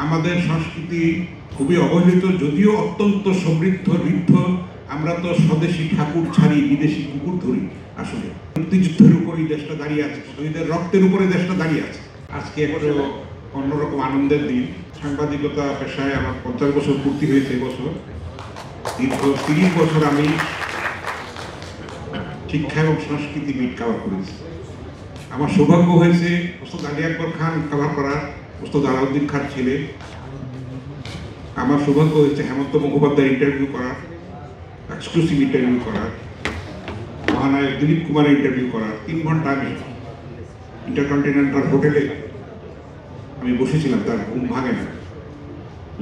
আমাদের সংস্কৃতি খুবই অবহেলিত, যদিও অত্যন্ত সমৃদ্ধ ঋদ্ধ। আমরা তো স্বদেশী ঠাকুর ছাড়ি বিদেশি কুকুর ধরি। আসলে মুক্তিযুদ্ধের উপরই দেশটা দাঁড়িয়ে আছে, শহীদের রক্তের উপরে দেশটা দাঁড়িয়ে আছে। আজকে একটু অন্যরকম আনন্দের দিন। সাংবাদিকতা পেশায় আমার 50 বছর পূর্তি হয়েছে এবছর। দীর্ঘ 30 বছর আমি শিক্ষা এবং সংস্কৃতি মিট কভার করেছি। আমার সৌভাগ্য হয়েছে ওস্তাদ আলী আকবর খান কভার করার, ওস্তাদ আলাউদ্দিন খান ছেলে। আমার সৌভাগ্য হয়েছে হেমন্ত মুখোপাধ্যায় ইন্টারভিউ করার, এক্সক্লুসিভ ইন্টারভিউ করার, মহানায়ক দিলীপ কুমারের ইন্টারভিউ করার। 3 ঘন্টা আমি ইন্টারকন্টিনেন্টাল হোটেলে আমি বসেছিলাম, তার ঘুম ভাঙে না।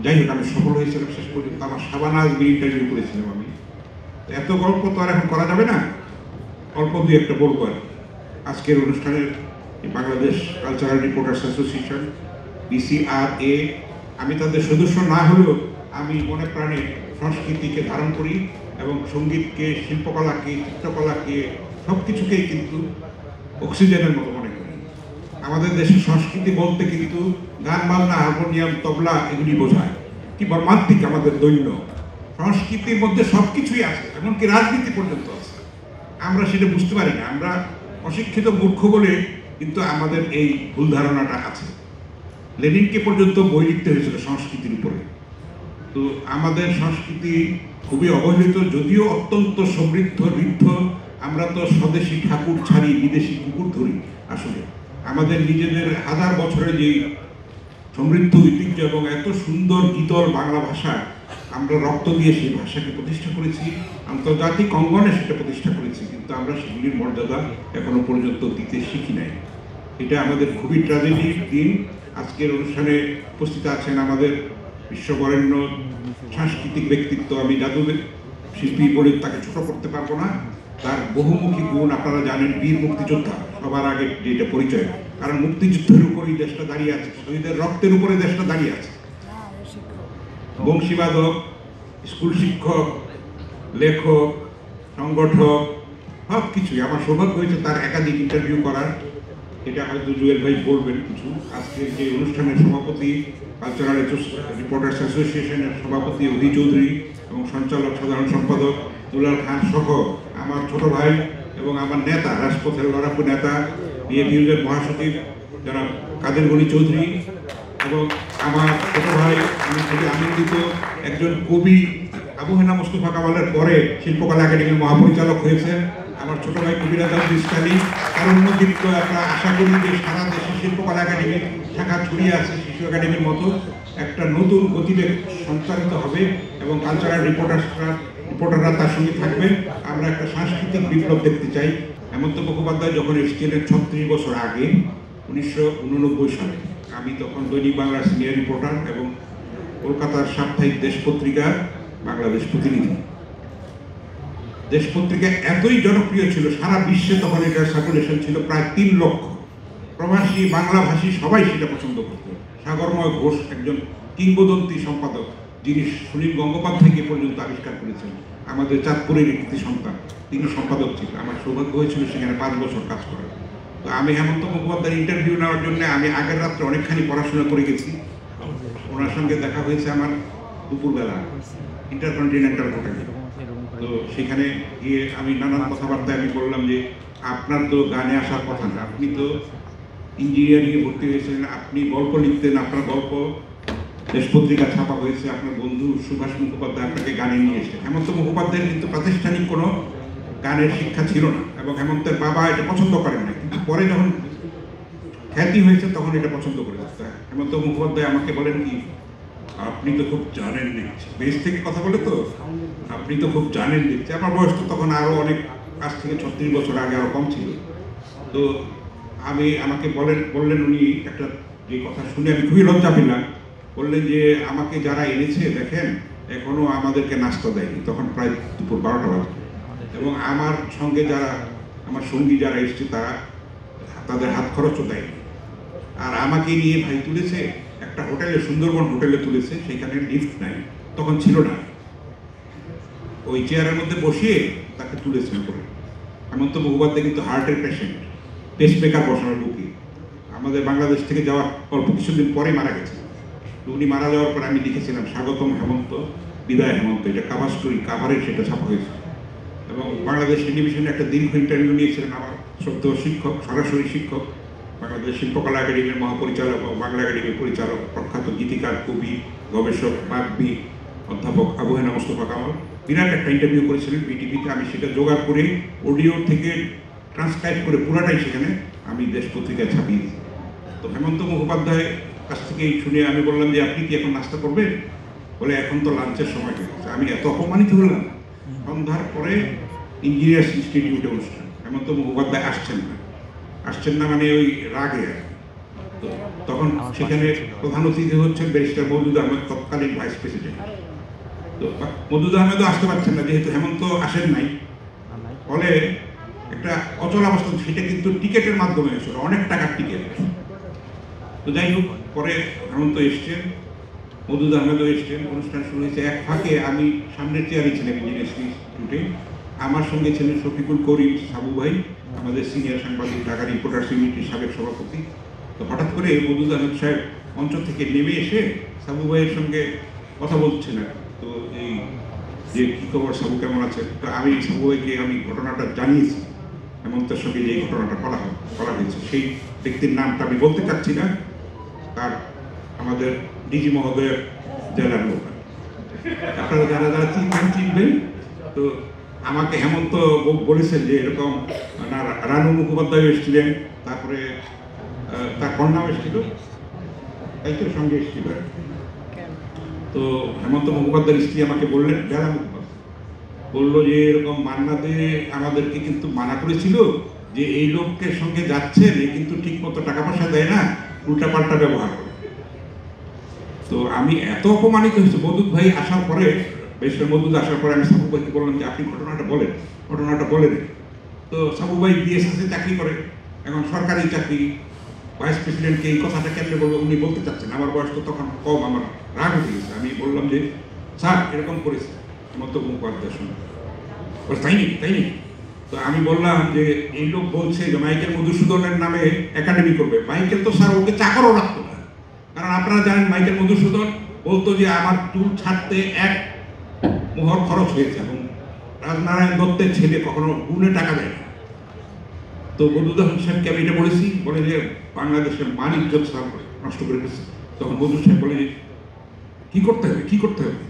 যাই হোক, আমি সফল হয়েছিলাম শেষ পর্যন্ত। আমার শাবানা আজমির ইন্টারভিউ করেছিলাম আমি। এত গল্প তো আর এখন করা যাবে না, অল্প দুই একটা বলবো আর। আজকের অনুষ্ঠানের Bangladesh cultural reporters association BCRA, আমি তাদের সদস্য না হলেও আমি মনে প্রাণে সংস্কৃতিকে ধারণ করি এবং সঙ্গীতকে, শিল্পকলাকে, চিত্রকলাকে, সব কিছুকেই কিন্তু অক্সিজেনের মতো মনে করি। আমাদের দেশের সংস্কৃতি বলতে কিন্তু গান, বাজনা, হারমোনিয়াম, তবলা এগুলি বোঝায়। কি মর্মান্তিক আমাদের দৈন্য! সংস্কৃতির মধ্যে সব কিছুই আছে, এমনকি রাজনীতি পর্যন্ত আছে। আমরা সেটা বুঝতে পারি না। আমরা অশিক্ষিত, মূর্খ বলে কিন্তু আমাদের এই ভুল ধারণাটা আছে। লেনিনকে পর্যন্ত বই লিখতে হয়েছিল সংস্কৃতির উপরে। তো আমাদের সংস্কৃতি খুবই অবহেলিত, যদিও অত্যন্ত সমৃদ্ধ ঋদ্ধ। আমরা তো স্বদেশী ঠাকুর ছাড়ি বিদেশি কুকুর ধরি। আসলে আমাদের নিজেদের হাজার বছরের যে সমৃদ্ধ ঐতিহ্য এবং এত সুন্দর গীতল বাংলা ভাষা, আমরা রক্ত দিয়ে সেই ভাষাকে প্রতিষ্ঠা করেছি, আন্তর্জাতিক অঙ্গনে সেটা প্রতিষ্ঠা করেছি, কিন্তু আমরা সেগুলির মর্যাদা এখনো পর্যন্ত দিতে শিখি নাই। এটা আমাদের খুবই ট্র্যাজেডিক দিন। আজকের অনুষ্ঠানে উপস্থিত আছেন আমাদের বিশ্ববরেণ্য সাংস্কৃতিক ব্যক্তিত্ব। আমি জাদু শিল্পী বলে তাকে ছোট করতে পারবো না। তার বহুমুখী গুণ আপনারা জানেন। বীর মুক্তিযোদ্ধা সবার আগে যেটা পরিচয়, কারণ মুক্তিযুদ্ধের উপরই দেশটা দাঁড়িয়ে আছে, শহীদের রক্তের উপরে দেশটা দাঁড়িয়ে আছে। বংশীবাদক, স্কুল শিক্ষক, লেখক, সংগঠক, সব কিছুই। আমার সৌভাগ্য হয়েছে তার একাধিক ইন্টারভিউ করার। এটা হয়তো জুয়েল ভাই বলবেন কিছু। আজকের যে অনুষ্ঠানের সভাপতি, কালচারাল রিপোর্টার্স অ্যাসোসিয়েশনের সভাপতি অভি চৌধুরী এবং সঞ্চালক সাধারণ সম্পাদক দুলাল খান সহ আমার ছোট ভাই এবং আমার নেতা, রাজপথের লড়াকু নেতা, বিএপিইউর মহাসচিব যারা কাদের গনি চৌধুরী, এবং আমার ছোট ভাই, আমি খুবই আনন্দিত, একজন কবি আবু হেনা মোস্তফা কামালের পরে শিল্পকলা একাডেমির মহাপরিচালক হয়েছেন আমার ছোট ভাই কবিরাজ ইসলামী। তার উন্নতিত্ব আমরা আশা করি যে সারা দেশে শিল্পকলা একাডেমির শাখা ছড়িয়ে আছে, শিশু একাডেমির মতো একটা নতুন গতিবেগ সঞ্চারিত হবে এবং কালচারাল রিপোর্টাররা তার সঙ্গে থাকবেন। আমরা একটা সাংস্কৃতিক বিপ্লব দেখতে চাই। হেমন্ত মুখোপাধ্যায় যখন এসেছিলেন 36 বছর আগে, 1989 সালে, আমি তখন দৈনিক বাংলার সিনিয়র রিপোর্টার এবং কলকাতার সাপ্তাহিক দেশ পত্রিকার বাংলাদেশ প্রতিনিধি। দেশ পত্রিকা এতই জনপ্রিয় ছিল, সারা বিশ্বে তখন এটার সার্কুলেশন ছিল প্রায় 3 লক্ষ। প্রবাসী, বাংলাভাষী সবাই সেটা পছন্দ করত। সাগরময় ঘোষ একজন কিংবদন্তি সম্পাদক, যিনি সুনীল গঙ্গোপাধ্যায়কে পর্যন্ত আবিষ্কার করেছেন, আমাদের চাঁদপুরের একটি সন্তান, তিনি সম্পাদক ছিলেন। আমার সৌভাগ্য হয়েছিল সেখানে 5 বছর কাজ করার। তো আমি হেমন্ত মুখোপাধ্যায়ের ইন্টারভিউ নেওয়ার জন্য আমি আগের রাত্রে অনেকখানি পড়াশোনা করে গেছি। ওনার সঙ্গে দেখা হয়েছে আমার দুপুরবেলা ইন্টারকন্টিনেন্টাল হোটেলে। তো সেখানে গিয়ে আমি নানান কথাবার্তায় আমি বললাম যে আপনার তো গানে আসার কথা না, আপনি তো ইঞ্জিনিয়ারিংয়ে ভর্তি হয়েছিলেন, আপনি গল্প লিখতেন, আপনার গল্প দেশ পত্রিকা ছাপা হয়েছে, আপনার বন্ধু সুভাষ মুখোপাধ্যায় আপনাকে গানে নিয়ে এসেছেন। হেমন্ত মুখোপাধ্যায়ের কিন্তু প্রাতিষ্ঠানিক কোনো গানের শিক্ষা ছিল না এবং হেমন্তের বাবা এটা পছন্দ করেন না, কিন্তু পরে যখন খ্যাতি হয়েছে তখন এটা পছন্দ করে। হেমন্ত মুখোপাধ্যায় আমাকে বলেন কি, আপনি তো খুব জানেন দেখছি, বেশ থেকে কথা বলে তো, আপনি তো খুব জানেন দেখছি। আমার বয়স তো তখন আরও অনেক, আজ থেকে 36 বছর আগে আরও কম ছিল। তো আমাকে বললেন উনি একটা যে কথা শুনে আমি খুবই লজ্জা পেলাম। বললেন যে আমাকে যারা এনেছে দেখেন এখনো আমাদেরকে নাস্তা দেয়নি, তখন প্রায় দুপুর 12টা বাজে, এবং আমার সঙ্গে যারা আমার সঙ্গী যারা এসছে তাদের হাত খরচও দেয়নি। আর আমাকে নিয়ে ভাই তুলেছে একটা হোটেলে, সুন্দরবন হোটেলে তুলেছে, সেখানে লিফট নাই, তখন ছিল না। ওই চেয়ারের মধ্যে বসিয়ে তাকে তুলেছে উপরে। হেমন্ত মুখোপাধ্যায় কিন্তু হার্টের পেশেন্ট, পেসমেকার বসানোর বুকে, আমাদের বাংলাদেশ থেকে যাওয়ার অল্প কিছুদিন পরে মারা গেছে। তো উনি মারা যাওয়ার পর আমি লিখেছিলাম স্বাগতম হেমন্ত, বিদায় হেমন্ত, এটা কাভার স্টোরি, কাভারে সেটা ছাপা হয়েছে। এবং বাংলাদেশ টেলিভিশনে একটা দীর্ঘ ইন্টারভিউ নিয়েছিলেন আমার শ্রদ্ধেয় শিক্ষক, সরাসরি শিক্ষক, বাংলাদেশ শিল্পকলা একাডেমির মহাপরিচালক ও বাংলা একাডেমির পরিচালক, প্রখ্যাত গীতিকার, কবি, গবেষক, বাগ্মী অধ্যাপক আবু হেনা মোস্তফা কামাল বিরাট একটা ইন্টারভিউ করেছিলেন বিটিভিতে। আমি সেটা জোগাড় করে অডিও থেকে ট্রান্সক্রাইব করে পুরাটাই সেখানে আমি দেশ পত্রিকায় ছাপিয়ে দিই। তো হেমন্ত মুখোপাধ্যায়ের কাছ থেকে শুনে আমি বললাম যে আপনি কি এখন নাস্তা করবেন? বলে এখন তো লাঞ্চের সময় হয়ে গেছে। আমি এত অপমানিত হলাম। সন্ধ্যার পরে ইঞ্জিনিয়ার্স ইনস্টিটিউটে অনুষ্ঠান, হেমন্ত মুখোপাধ্যায় আসছেন না মানে ওই রাগে। তো তখন সেখানে প্রধান অতিথি হচ্ছেন ব্যারিস্টার মওদুদ আহমেদ, তৎকালীন ভাইস প্রেসিডেন্ট। তো মওদুদ আহমেদও আসতে পারছেন না যেহেতু হেমন্ত আসেন নাই, ফলে একটা অচলাবস্থা। সেটা কিন্তু টিকেটের মাধ্যমে হয়েছিল, অনেক টাকার টিকেট। তো যাই হোক, পরে হেমন্ত এসছেন, মওদুদ আহমেদও এসছেন, অনুষ্ঠান শুরু হয়েছে। এক ফাঁকে আমি সামনের চেয়ারে ছিলাম ইঞ্জিনিয়ার্স ইনস্টিটিউটে, আমার সঙ্গে ছিলেন শফিকুল করিম সাবু ভাই, আমাদের সিনিয়র সাংবাদিক, ঢাকা রিপোর্টার্স ইউনিটির সাবেক সভাপতি। তো হঠাৎ করে মওদুদ আহমেদ সাহেব মঞ্চ থেকে নেমে এসে সাবু ভাইয়ের সঙ্গে কথা বলছেন। তো এই যে কী খবর, সাবু কেমন আছে? তো আমি সাবু ভাইকে আমি ঘটনাটা জানিয়েছি, হেমন্তের সঙ্গে যে ঘটনাটা করা হয়েছে। সেই ব্যক্তির নামটা আমি বলতে চাচ্ছি না, তার আমাদের ডিজি মহোদয়ের জেলার লোক। আপনারা যারা যারা চিনবেন। তো আমাকে হেমন্ত বলেছেন যে এরকম রানু মুখোপাধ্যায় এসেছিলেন, তারপরে তার কন্যাও এসেছিল, তাই তো সঙ্গে এসেছিল। তো হেমন্ত মুখোপাধ্যায়ের স্ত্রী আমাকে বললেন, জেলা মুখোপাধ্যায় বললো যে এরকম মান্নাদে আমাদেরকে কিন্তু মানা করেছিল যে এই লোকের সঙ্গে যাচ্ছেন, এ কিন্তু ঠিক মতো টাকা পয়সা দেয় না, উল্টাপাল্টা ব্যবহার করে। তো আমি এত অপমানিত হয়েছি। মওদুদ ভাই আসার পরে, বেশিরভাগ মওদুদ আসার পরে আমি সাবু ভাইকে বললাম যে আপনি ঘটনাটা বলেন। তো সাবু ভাই বিএসএসে চাকরি করে, এখন সরকারি চাকরি, ভাইস প্রেসিডেন্টকে এই কথাটা কেমনে বলবো উনি বলতে চাচ্ছেন। আমার বয়স তো তখন কম, আমার রাগ উঠে গেছে। আমি বললাম যে স্যার এরকম করেছে হেমন্ত মুখোপাধ্যায়ের সঙ্গে। তাই নাকি? তো আমি বললাম যে এই লোক বলছে যে মাইকেল মধুসূদনের নামে একাডেমি করবে। মাইকেল তো স্যার ওকে চাকরও রাখতো না, কারণ আপনারা জানেন মাইকেল মধুসূদন বলতো যে আমার চুল ছাড়তে 1 মোহর খরচ হয়েছে, এবং রাজনারায়ণ দত্তের ছেলে কখনো গুণে টাকা দেয় না। তো মওদুদ আহমেদ সাহেবকে আমি এটা বলেছি, বলে যে বাংলাদেশের মান ইজ্জত স্যার নষ্ট করে দিচ্ছে। তখন মওদুদ সাহেব বলে যে কি করতে হবে?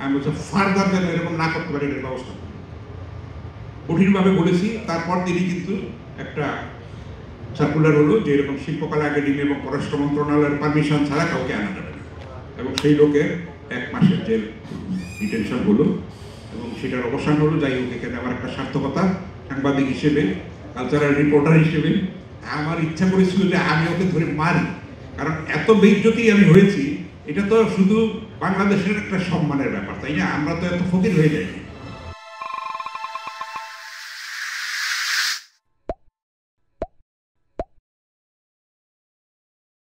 আমি বলছি ফার্দার যেন এরকম না করতে পারে এটার ব্যবস্থা কঠিনভাবে বলেছি। তারপর তিনি কিন্তু একটা সার্কুলার হলো যে এরকম শিল্পকলা একাডেমি এবং পররাষ্ট্র মন্ত্রণালয়ের পারমিশন ছাড়া কাউকে আনা যাবে না, এবং সেই লোকের 1 মাসের জেল ডিটেনশন হলো এবং সেটার অবসান হলো। যাই হোক, এখানে আমার একটা সার্থকতা, সাংবাদিক হিসেবে, কালচারাল রিপোর্টার হিসেবে আমার ইচ্ছা করেছিল যে আমি ওকে ধরে মারি, কারণ এত বেইজ্জতি আমি হয়েছি। এটা তো শুধু বাংলাদেশের একটা সম্মানের ব্যাপার, তাই না? আমরা তো এত ফকির হয়ে যাই।